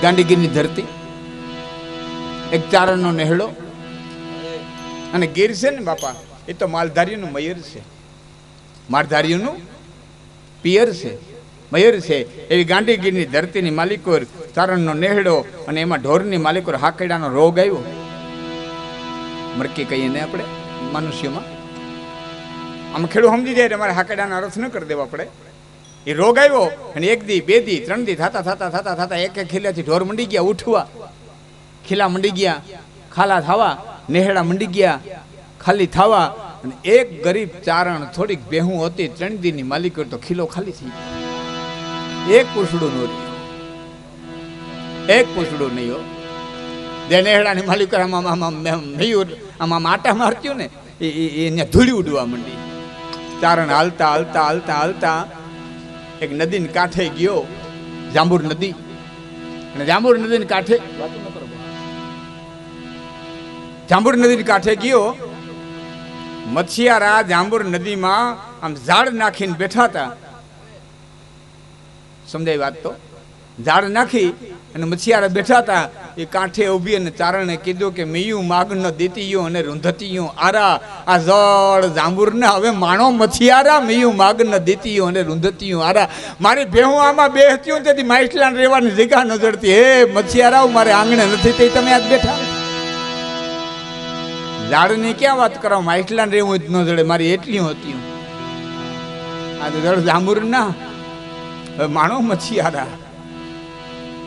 ગાંડીગીરની ધરતી, એક ચારણનો નેહડો. અને ગીર છે ને બાપા, એ તો માલધારીઓનું મયર છે, માલધારીઓનું પિયર છે, મયર છે. એવી ગાંડીગીરની ધરતીની માલિકોર ચારણનો નેહડો, અને એમાં ઢોરની માલિકોર હાકડાનો રોગ આવ્યો. મરકી કહીએ ને આપણે મનુષ્યમાં, આમ ખેડૂત સમજી જાય અમારે હાકડાનો અર્થ ન કરી દેવો પડે. એ રોગ આવ્યો અને 1 દી 2 દી 3 દી થતા એક ખીલાથી ઢોર મંડી ગયા ઉઠવા, ખીલા મંડી ગયા ખાલા થવા, નેહડા મંડી ગયા ખાલી થવા. અને એક ગરીબ ચારણ થોડીક બેહું હતી 3 દીની માલિકો તો ખીલો ખાલી થઈ ગયો. એક પૂછડું ન રહ્યું, એક પૂછડું નહીં હો. જે નેહડાની માલિકો આમાં આટા મારત્યું ને એને ધૂળી ઉડવા માંડી. ચારણ હાલતા હાલતા હાલતા હાલતા એક નદીને કાંઠે ગયો, જાંબુર નદી. અને જાંબુર નદીને કાંઠે જાંબુર નદીને કાંઠે ગયો. મચ્છિયારા જાંબુર નદીમાં આમ ઝાડ નાખીને બેઠા હતા. સમજાય વાત? તો ઝાડ નાખી અને મચ્છિયારા બેઠા હતા. એ કાંઠે ઊભી અને ચારણે કીધું કે મિયું માગન દેતીયું અને રૂંધતીયું આરા. આ જળ જાંબુર ને હવે માણો મચ્છિયારા, મિયું માગન દેતીયું અને રૂંધતીયું આરા. મારી ભેહું આમાં બેહતીયું તેથી માઇટલાન રહેવાની જગ્યા ન જડતી. હે મચ્છિયારા, મારે આંગણે નથી તે તમે આજ બેઠા. ઝાડની ક્યાં વાત કરો, માઇટલાન રહેવું જ ન જડે, મારી એટલી હતી. આ જળ જાંબુર ના હવે માણો મચ્છિયારા.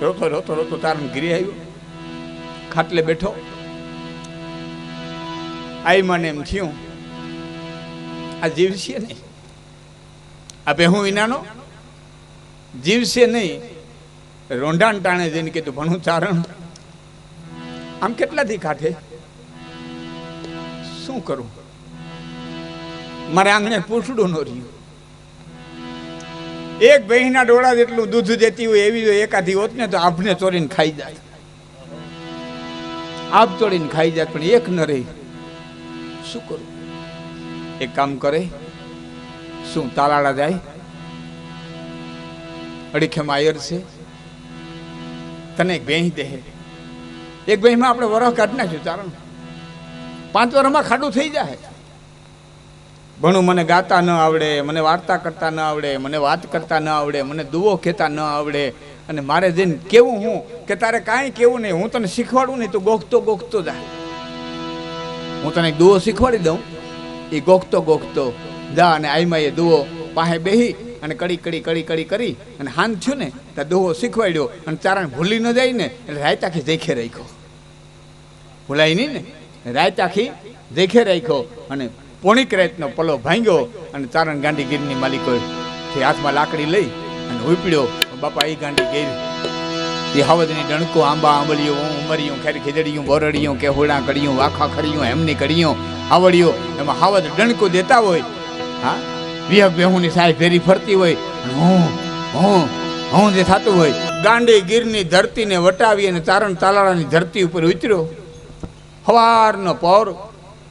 રોતો રોતો રોતો તારણ ઘરે આવ્યો, ખાટલે બેઠો. આઈ મને એમ થયું આ જીવશે નહીં, આ બેહું વિનાનો જીવશે નહીં. રોંઢાણ ટાણે જઈને કીધું ભણું ચારણ આમ કેટલાથી કાઢે, શું કરું? મારે આંગણે પૂછડું ન રહ્યું. એક ભેંસના ડોળા જેટલું દૂધ દેતી હોય એવી જો એકાદી હોત ને તો આપને ચોરીને ખાઈ જાય, આપ ચોરીને ખાઈ જાય, પણ એક ન રહી. શું કરું? એક કામ કરે, શું તાલાળા જાય, અડીખે માયર છે, તને એક ભેંસ દે. એક ભેંસમાં આપણે વરસ કાઢી નાખ્યું ચારણ, 5 વર્ષમાં ખાડું થઈ જાય. ભણું મને ગાતા ન આવડે, મને વાર્તા કરતા ન આવડે, મને વાત કરતા ન આવડે, મને દુઓ કહેતા ન આવડે. અને મારે જઈને કેવું હું કે તારે કાંઈ કેવું નહીં, હું તને શીખવાડું નહીં, તું ગોખતો ગોખતો જા. હું તને દુઓ શીખવાડી દઉં, એ ગોખતો ગોખતો જા. અને આઈમાં એ દુઓ પાસે બેહી અને કડી કડી કડી કડી કરી અને હાન થયું ને ત્યાં દુઓ શીખવાડ્યો. અને ચારણ ભૂલી ન જાય ને એટલે રાત આખી દેખે રાખ્યો, ભૂલાય નહીં ને, રાત આખી દેખે રાખ્યો. અને પોણીક રાતનો પલો ભાંગ્યો અને ચારણ ગાંડીગીરની માલિકો હાથમાં લાકડી લઈ અને ઉપડ્યો. બાપા એ ગાંડીગીર એ હાવદની ડણકો, આંબા આંબલિયું, ઉમરિયું, ખેર ખીજડીયું, બોરડિયું, કે હોડા કડિયું, વાખા ખડિયું, એમની કડિયું, આવડિયું, એમાં હાવદ ડણકો દેતા હોય. હા, વિહક બેહુની સાય ફેરી ફરતી હોય, હું જે થતું હોય. ગાંડીગીરની ધરતીને વટાવી અને ચારણ તાલાળાની ધરતી ઉપર ઉતર્યો. સવારનો પહોર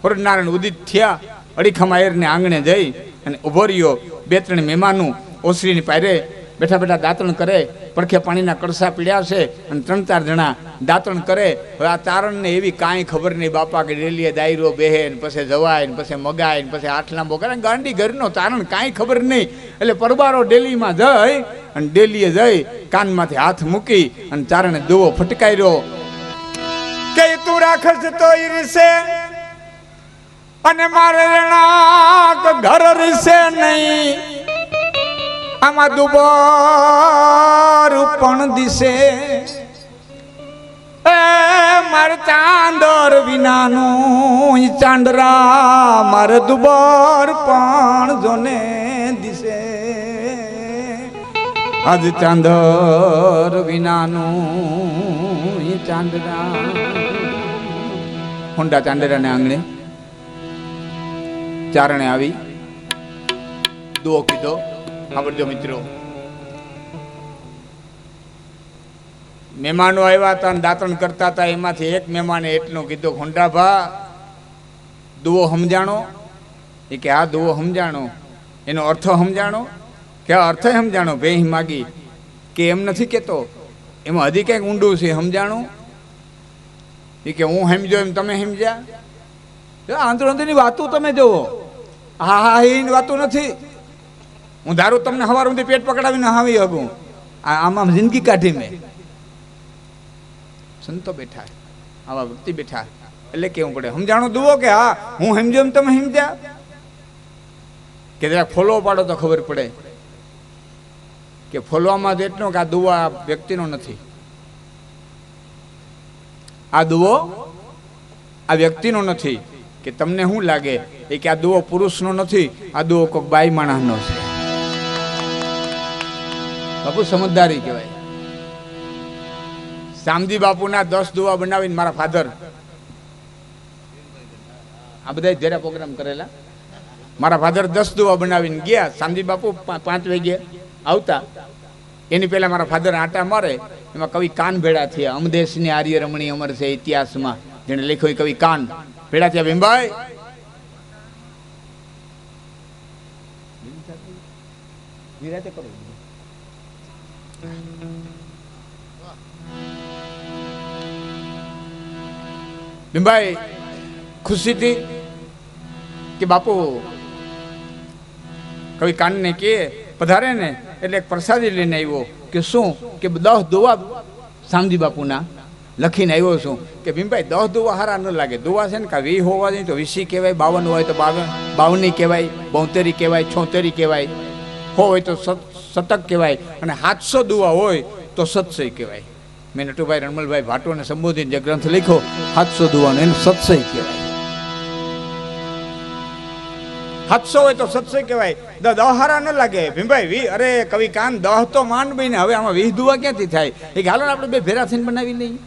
સૂર્યનારાયણ ઉદિત થયા. અડીખા માયરને આંગણે જઈ અને ઉભો રહ્યો. 2-3 મહેમાનું ઓસરીની પાયરે બેઠા બેઠા દાંતણ કરે, પડખે પાણીના કળસા પીડ્યા છે અને 3-4 જણા દાંતણ કરે. હવે આ ચારણને એવી કાંઈ ખબર નહીં બાપા કે ડેલીએ દાયરો બેહે ને પછી જવાય ને પછી મગાય ને પછી આઠલાંબો કરે. ગાંડી ઘરનો ચારણ કાંઈ ખબર નહીં. એટલે પરબારો ડેલીમાં જઈ અને ડેલીએ જઈ કાનમાંથી હાથ મૂકી અને ચારણે દુઓ ફટકાર્યો કે તું રાખસ તો ઈરસે અને મારે રેણાક ઘર રીસે નહીં. આમાં દુબાર પણ દિશે એ મારે ચાંદર વિનાનું ચાંદરા, મારે દુબાર પણ જોને દિશે. આજ ચાંદર વિનાનું ચાંદરા. હોંડા ચાંદરાને આંગણે ચારણે આવી દુઓ કીધો. સાંભળજો મિત્રો, મહેમાનો આવ્યા હતા અને દાંતણ કરતા હતા. એમાંથી એક મહેમાને એટલું કીધું, ખોંડાભા દુઓ સમજાણો? એ કે હા દુઓ સમજાણો. એનો અર્થ સમજાણો? કે અર્થ સમજાણો? ભેંસ માગી કે એમ નથી કેતો એમાં હજી કંઈક ઊંડું છે, સમજાણું? એ કે હું સમજો એમ તમે સમજ્યા? આંતરની વાતો તમે જુઓ. હા હા એની વાતો નથી. હું ધારું તમને સવાર સુધી પેટ પકડાવીને હાવી હગું, આમાં જિંદગી કાઢી મેં. સંતો બેઠા, આવા વ્યક્તિ બેઠા, એટલે કેવું પડે સમજાણું દુઓ કે હા હું સમજો એમ તમે સમજ્યા? કે જરાક ફોલો પાડો તો ખબર પડે કે ફોલવામાં જ એટલો કે આ દુઓ આ વ્યક્તિનો નથી, આ દુઓ આ વ્યક્તિનો નથી. કે તમને શું લાગે એ કે આ દુઓ પુરુષનો નથી, આ દુઓ કોઈક બાઈ માણસનો છે. બાપુ સમજદારી કહેવાય. શામજી બાપુના 10 દુઆ બનાવીને મારા ફાધર, આ બધા જયારે પ્રોગ્રામ કરેલા, મારા ફાધર 10 દુઆ બનાવીને ગયા. શામજી બાપુ 5 વાગે આવતા, એની પહેલા મારા ફાધર આટા મારે. એમાં કવિ કાન ભેળા થયા. અમદેશની આર્ય રમણી અમર છે ઇતિહાસમાં જેને લખ્યો કવિ કાન ભેળા થયા. ભીમભાઈ નિરાતે કરો. ભીમભાઈ ખુશી થી કે બાપુ કવિ કાનને કે પધારે ને એટલે એક પ્રસાદી લઈને આવ્યો. કે શું? કે 10 દુઆ શામજી બાપુના લખીને આવ્યો છું. કે ભીમભાઈ 10 દુઆ હારા ન લાગે. દુઆ છે ને કે 20 હોવા જોઈએ તો 20 કહેવાય, 52 હોય તો 52 કહેવાય, 72 કહેવાય, 76 કહેવાય, 100 હોય તો શતક કહેવાય, અને 700 દુઆ હોય તો સત્સય કહેવાય. મેં નટુભાઈ રણમલભાઈ ભાટોને સંબોધીને જે ગ્રંથ લખ્યો 700 દુઆનો, એને સત્સય કહેવાય. 700 હોય તો સત્સય કહેવાય. 10 હારા ન લાગે ભીમભાઈ. અરે કવિ કાન 10 તો માંડ બને, હવે આમાં 20 દુઆ ક્યાંથી થાય? એ હાલો ને આપણે બે ભેરા થઈને બનાવી લઈએ.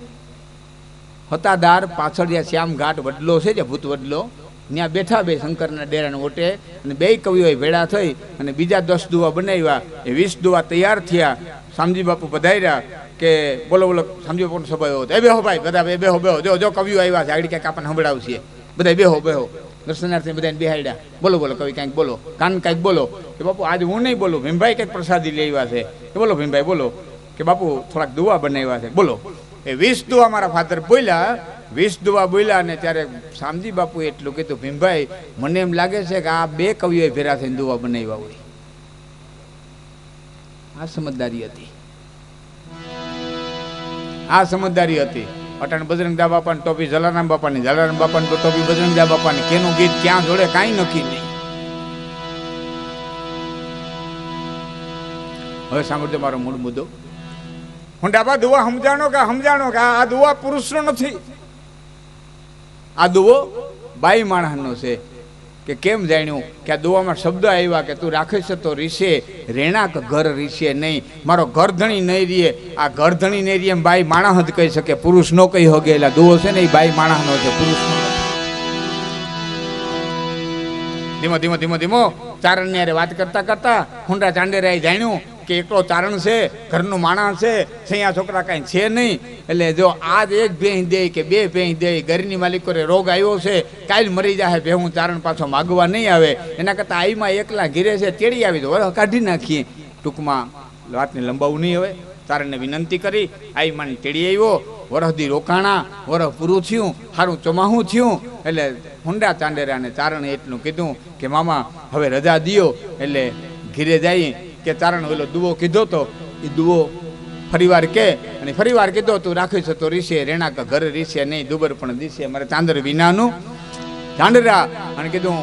હતાદાર પાછળ જ્યાં શ્યામ ઘાટ વડલો છે, જે ભૂત વડલો, ત્યાં બેઠા બે શંકરના ડેરાને ઓટે, અને બે કવિઓએ ભેળા થઈ અને બીજા 10 દુઆ બનાવ્યા. એ 20 દુઆ તૈયાર થયા. શામજી બાપુ પધાર્યા કે બોલો બોલો. શામજી બાપુનો સ્વભાવ હતો, એ બેહો ભાઈ, બધા બેહો બેહો, જો કવિઓ આવ્યા છે, આગળ ક્યાંક આપણને સંભળાવશે, બધા બેહો બેહો. દર્શનાર્થી બધાને બેહાડ્યા. બોલો બોલો કવિ કાંઈક બોલો, કાન કાંઈક બોલો. કે બાપુ આજ હું નહીં બોલું, ભીમભાઈ કંઈક પ્રસાદી લઈ આવ્યા છે. કે બોલો ભીમભાઈ બોલો. કે બાપુ થોડાક દુઆ બનાવ્યા છે, બોલો. એ 20 દુઆ મારા ફાધર બોલ્યા. 20 દુઆ બોલ્યા અને ત્યારે શામજી બાપુએ એટલું કીધું, ભીમભાઈ મને એમ લાગે છે કે આ 2 કવિઓએ ભેરા થઈને દુઆ બનાવ્યા હોય. આ સમજદારી હતી, આ સમજદારી હતી. અટાણ બજરંગદા બાપાની ટોપી જલારામ બાપાની, જલારામ બાપાની ટોપી બજરંગદા બાપાની, કેનું ગીત ક્યાં જોડે કાંઈ નક્કી નહીં. હવે સાંભળજો મારો મૂળ મુદ્દો. હું ડાબા દુઆ સમજાણો કે આ દુઆ પુરુષનો નથી, આ દુઓ બાઈ માણસનો છે. કે કેમ જાણ્યું? કે આ દુઆમાં શબ્દ આવ્યા કે તું રાખીશ તો રીશે, રેણાક ઘર રીશે નહીં. મારો ઘર ધણી નહીં રીએ. આ ઘર ધણી નહીં રીએ એમ બાઈ માણસ જ કહી શકે, પુરુષ નો કહી હગે. એટલે દુઓ છે ને એ બાઈ માણસનો છે, પુરુષનો. ધીમો ધીમો ધીમો ધીમો ચારણની હારે વાત કરતા કરતા હુંડા ચાંડેરાએ જાણ્યું કે એકલો ચારણ છે, ઘરનું માણસ છે, સૈયા છોકરા કાંઈ છે નહીં. એટલે જો આજ 1 ભેંસ દે કે 2 ભેંસ દે, ઘરની માલિકોને રોગ આવ્યો છે, કાલ મરી જાય ભેહું, ચારણ પાછો માગવા નહીં આવે. એના કરતાં આઈમાં એકલા ઘીરે છે તેડી આવી તો કાઢી નાખીએ. ટૂંકમાં વાતને લંબાવું નહીં. હવે ચારણને વિનંતી કરી, આઈમાં તેડી આવ્યો. વરહદી રોકાણા, વરહ પૂરું થયું, સારું ચોમાહું થયું. એટલે હુંડા ચાંડેરાને ચારણે એટલું કીધું કે મામા હવે રજા દિયો. એટલે ઘીરે જઈએ. કે ચારણ ઓલો દુઓ કીધો તો એ દુઓ ફરીવાર કે, અને ફરીવાર કીધો તું રાખીશ તો રીશે, રેણાક ઘર રીશે નહીં, દુબર પણ દીશે. મારે ચાંદર વિનાનું ચાંદરા. અને કીધું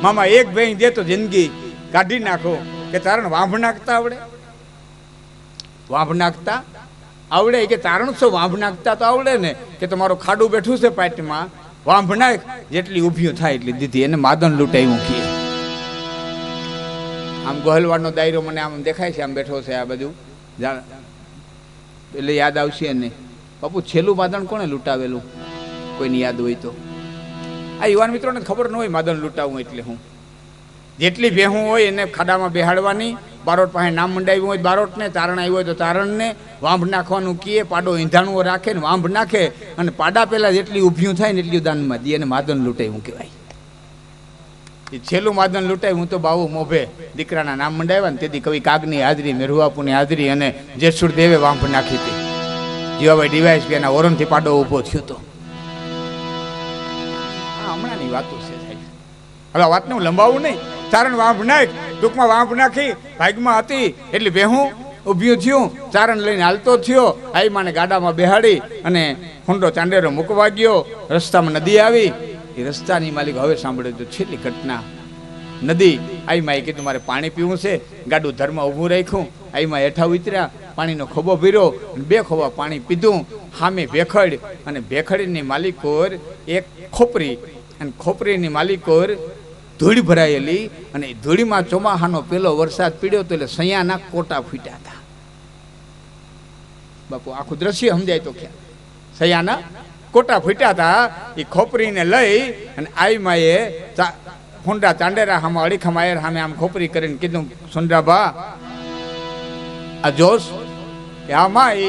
મામા 1 ભેંસ દે તો જિંદગી કાઢી નાખો. કે ચારણ વાંભ નાખતા આવડે? વાંભ નાખતા આવડે? કે ચારણ છો વાંભ નાખતા તો આવડે ને. કે તમારું ખાડું બેઠું છે પાટમાં, વાંભ નાખ, જેટલી ઊભી થાય એટલી દીધી. એને માદન લૂંટાયું કીએ. આમ ગોહલવાડનો દાયરો મને આમ દેખાય છે, આમ બેઠો છે આ બધું, એટલે યાદ આવશે ને. બાપુ છેલ્લું માદણ કોણે લૂંટાવેલું? કોઈને યાદ હોય તો? આ યુવાન મિત્રોને ખબર ન હોય માદણ લૂંટાવું એટલે હું. જેટલી ભેહું હોય એને ખાડામાં બેહાડવાની, બારોટ પાસે નામ મંડાવ્યું હોય બારોટને, ચારણ આવ્યું હોય તો ચારણને વાંભ નાખવાનું કીએ. પાડો ઈંધાણું રાખે ને વાંભ નાખે, અને પાડા પહેલા જેટલી ઊભ્યું થાય ને એટલી દાનમાં દે. એને માદન લૂંટાયું કહેવાય. એ છેલ્લું માદન લૂંટાય હું તો બાવું મોભે દીકરાના નામ મંડાવ્યા ને તેથી કવિ કાગની હાજરી, મેરુબાપુની હાજરી અને જેસુર દેવે વાંપ નાખી હતી. જીવાભાઈ ડિવાઇસ કે એના ઓરણથી પાડો ઊભો થયો હતો. હમણાંની વાતો છે સાહેબ. હવે વાતને હું લંબાવું નહીં. ચારણ વાંપ નાખ, ટૂંકમાં વાંપ નાખી ભાગમાં હતી એટલે બેહું ઊભ્યું થયું, ચારણ લઈને હાલતો થયો. આઈ માને ગાડામાં બેહાડી અને હુંડો ચાંડેરો મૂકવા ગયો. રસ્તામાં નદી આવી. એ રસ્તાની માલિક હવે સાંભળ્યું તો છેલ્લી ઘટના. નદી આઈ માએ કીધું મારે પાણી પીવું છે. ગાડું ધરમાં ઊભું રાખ્યું. આઈ માં હેઠા ઉતર્યા, પાણીનો ખોબો ભર્યો, 2 ખોબા પાણી પીધું. સામે ભેખડ અને ભેખડીની માલિકોર એક ખોપરી અને ખોપરીની માલિકોર ધૂળ ભરાયેલી અને ધૂળીમાં ચોમાહાનો પેલો વરસાદ પીડ્યો તો એટલે સૈયાના કોટા ફૂટ્યા હતા. બાપુ આખું દ્રશ્ય સમજાય તો ખ્યાલ. સૈયાના કોટા ફૂટ્યા હતા. એ ખોપરીને લઈ અને આઈ માએ હુંડા ચાંડેરા હામાં અડીખામાં આયર સામે આમ ખોપરી કરીને કીધું, સુંદરાભા આ જોશ કે આમાં એ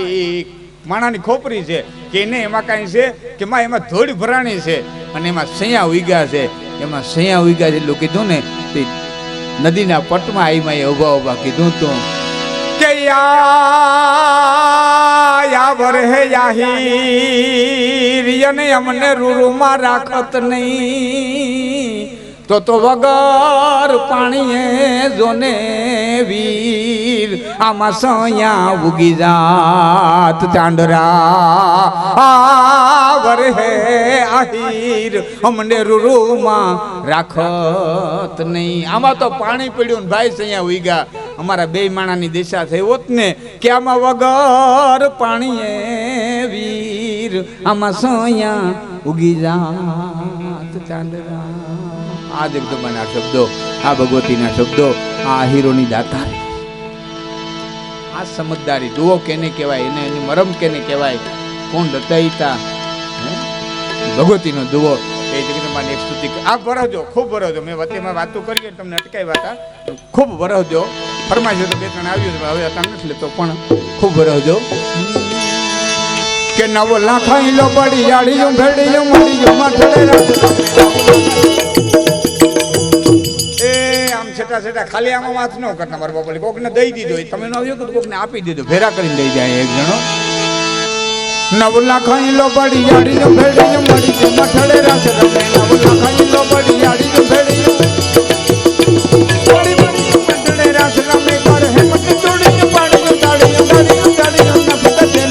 માણાની ખોપરી છે કે એને એમાં કાંઈ છે કે માં એમાં ધૂળ ભરાણી છે અને એમાં સૈયા ઉગ્યા છે. એમાં સૈયા ઉગ્યા છે એટલું કીધું ને તે નદીના પટમાં આઈ માએ ઉભા ઉભા કીધું તું કે યા વરહે યાહીર યને અમને રૂરૂમાં રાખત નહીં તો વગર પાણીએ જોને વીર આમાં સૈયા ઉગી જાત ચાંદરા વરહે આહીર અમને રૂરૂમાં રાખત નહીં. આમાં તો પાણી પડ્યું ને ભાઈ સૈયા ઉગ્યા. અમારા 2 માણાની દિશા થઈ હોત ને કે આમાં વગર પાણીએ વીર આમાં સૈયા ઉગી જાત ચાંદરા. આ જગદંબાના શબ્દો, આ ભગવતીના શબ્દો, આ હીરોની દાતા. આ સમજદારી જુઓ કેને કહેવાય, એને એની મરમ કેને કહેવાય. કોણ રચયિતા ભગવતીનો જુઓ. એ જગદંબાની એક સ્તુતિ. આ ભરવજો, ખૂબ ભરવજો. મેં વચ્ચેમાં વાતો કરી તમને અટકાવ્યા હતા. ખૂબ ભરવજો. ફરમાઈશ તો 2-3 આવ્યું હવે અત્યારે નથી લેતો પણ ખૂબ ભરવજો. કે નવો લાખાઈ લો પડી આડીયું ભેડીયું મડીયું માથડે છેટા છેટા ખાલી આમાં વાત ન કરતા. મારા બાપા કોકને દઈ દીધો, તમે ન આવ્યો તો કોકને આપી દીધો, ભેરા કરીને લઈ જાય એક જણો. નવલા ખાઈ લો બડી યાડી જો ભેડી જો મડી જો મઠડે રાસ રમે. નવલા ખાઈ લો બડી યાડી જો ભેડી જો બડી બડી મઠડે રાસ રમે. કર હે મત ચોડી જો પાડી જો તાડી જો તાડી જો તાડી જો નફત છે.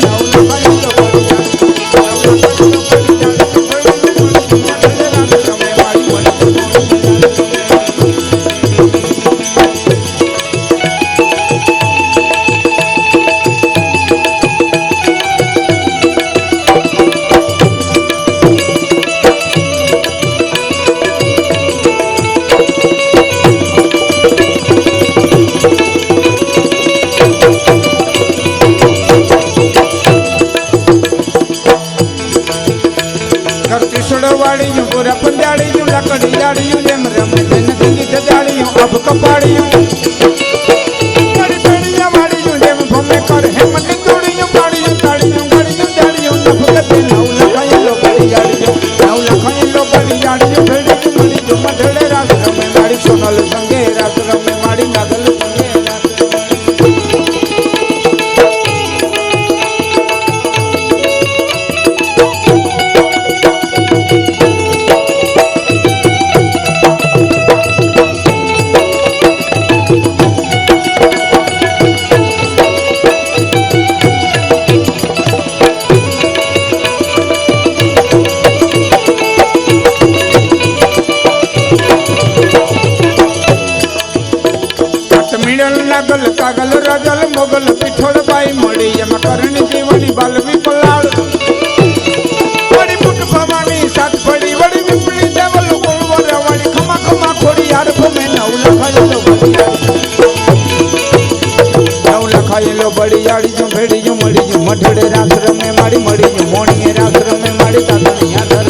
નવલા ખાઈ લો બડી યાડી જો બડી બડિયાળી જો ભેડી જો મડી જો મઢડે રાસ રમે માડી મડી જો મોણીએ રાસ રમે માડી તાતણી આધર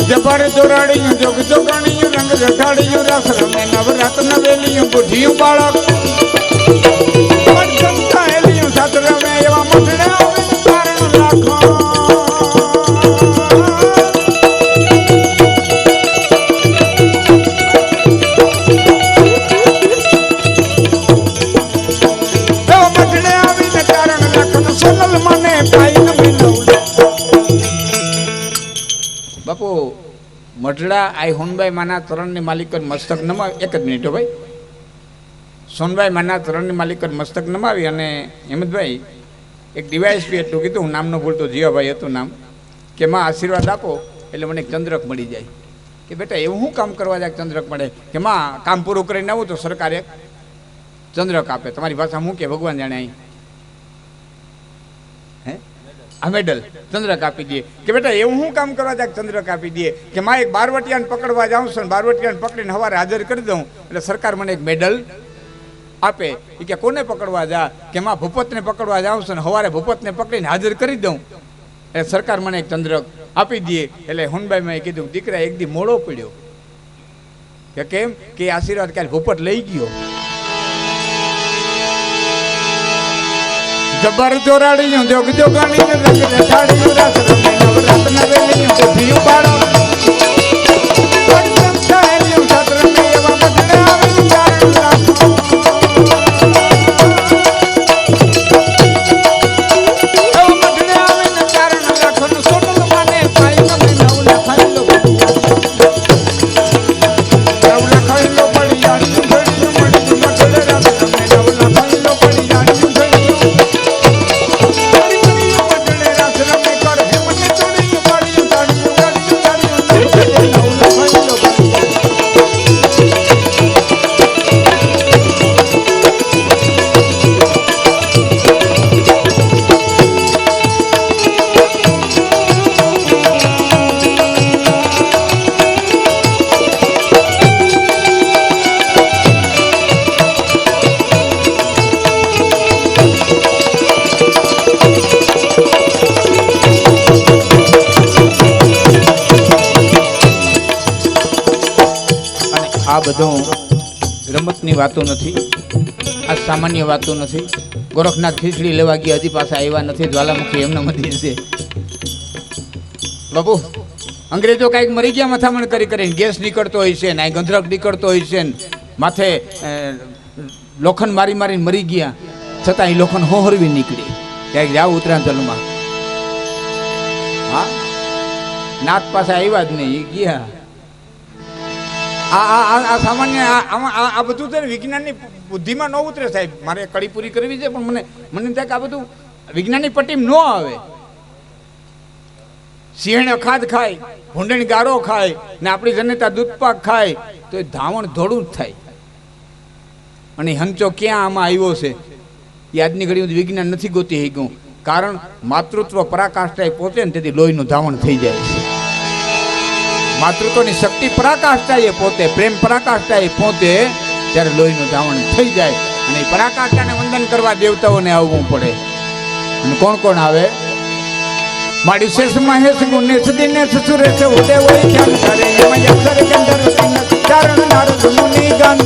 જબર દોરાડી જોગ જોગણી રંગ રટાડિયું રસ રમે નવરાત નવેલિયું બુઢિયું બાળક સંતાયેલિયું સાત રમે એવા મઠડે આવે કારણ રાખો બાપુ મઢડા આઈ હોનબાઈ માના તરણની માલિક મસ્તક નમાવી. એક જ મિનિટ ભાઈ. સોનબાઈ માના તરણની માલિક મસ્તક નમાવી અને હેમંતભાઈ એક ડીવાયએસપી એટલું કીધું, હું નામ ન ભૂલતો, જીવાભાઈ હતું નામ, કે માં આશીર્વાદ આપો એટલે મને એક ચંદ્રક મળી જાય. કે બેટા એવું શું કામ કરવા જાય ચંદ્રક મળે? કે માં કામ પૂરું કરીને આવું તો સરકાર એક ચંદ્રક આપે. તમારી ભાષા હું કે ભગવાન જાણે અહીં આ મેડલ ચંદ્રક આપી દે. કે બેટા એવું શું કામ કરવા જાય ચંદ્રક આપી દે? કે માં એક બારવટિયાને પકડવા જાઉં છું, બારવટિયાને પકડીને સવારે હાજર કરી દઉં એટલે સરકાર મને એક મેડલ આપે. એ કે કોને પકડવા જા? કે માં ભૂપતને પકડવા જાઉં છું ને સવારે ભૂપતને પકડીને હાજર કરી દઉં એટલે સરકાર મને એક ચંદ્રક આપી દે. એટલે હુનબાઈમાં કીધું દીકરા એક દી મોડો પડ્યો. કે કેમ? કે આશીર્વાદ કાલે ભૂપત લઈ ગયો. જબર જોરાડીયું જોગ જોગાણીયું રંગ રટાડીયું રસ રમે નવરાત નવેલિયું બુઢિયું બાળક સંતાયેલિયું સાત રમે એવા મઠડે આવે કારણ રાખો એવા મઠડે આવે ને કારણ રાખો સોનલ માને પાઈ નમે નવ લખાયેલો પડી આડિયું ઘડિયું મળી મઠડે રસ રમે નવ લખાયેલો પડી આડિયું આ બધું રમતની વાતો નથી, આ સામાન્ય વાતો નથી. ગોરખનાથ ખીચડી લેવા ગયા હજી પાછા આવ્યા નથી, જ્વાલામુખી એમના મંદિર છે. બાપુ અંગ્રેજો કાંઈક મરી ગયા મથામણ કરી કરીને, ગેસ નીકળતો હોય છે ને આ ગંધરક નીકળતો હોય છે ને માથે લોખંડ મારી મારીને મરી ગયા, છતાં એ લોખંડ હોહરવી નીકળી. ક્યાંક જાવ ઉત્તરાંચલમાં, હા નાથ પાછા આવ્યા જ નહીં, એ ગયા. આ સામાન્ય આ બધું છે ને વિજ્ઞાનની બુદ્ધિમાં ન ઉતરે સાહેબ. મારે કડી પૂરી કરવી છે પણ મને થાય કે આ બધું વિજ્ઞાનની પટ્ટીમાં ન આવે. સિંહણ ખાદ ખાય, ભૂંડણી ગારો ખાય ને આપણી જનતા દૂધપાક ખાય તો એ ધાવણ ધોળું જ થાય. અને હંચો ક્યાં આમાં આવ્યો છે એ આજની ઘડી વિજ્ઞાન નથી ગોતી ગયું. કારણ માતૃત્વ પરાકાષ્ઠાએ પહોંચે ને તેથી લોહીનું ધાવણ થઈ જાય છે. માતૃત્વની શક્તિ પરાકાષ્ઠાએ પોતે, પ્રેમ પરાકાષ્ઠાએ પહોંચે ત્યારે લોહીનું ધાવણ થઈ જાય. અને એ પરાકાષ્ઠાને વંદન કરવા દેવતાઓને આવવું પડે. અને કોણ કોણ આવે? માડી શેષ મહેશ ગુણેશ દિનેશ સુરેશ ઉદય હોય ધ્યાન કરે એમાં અક્ષર ગંધર્વ ચારણ નારદ મુનિ ગાન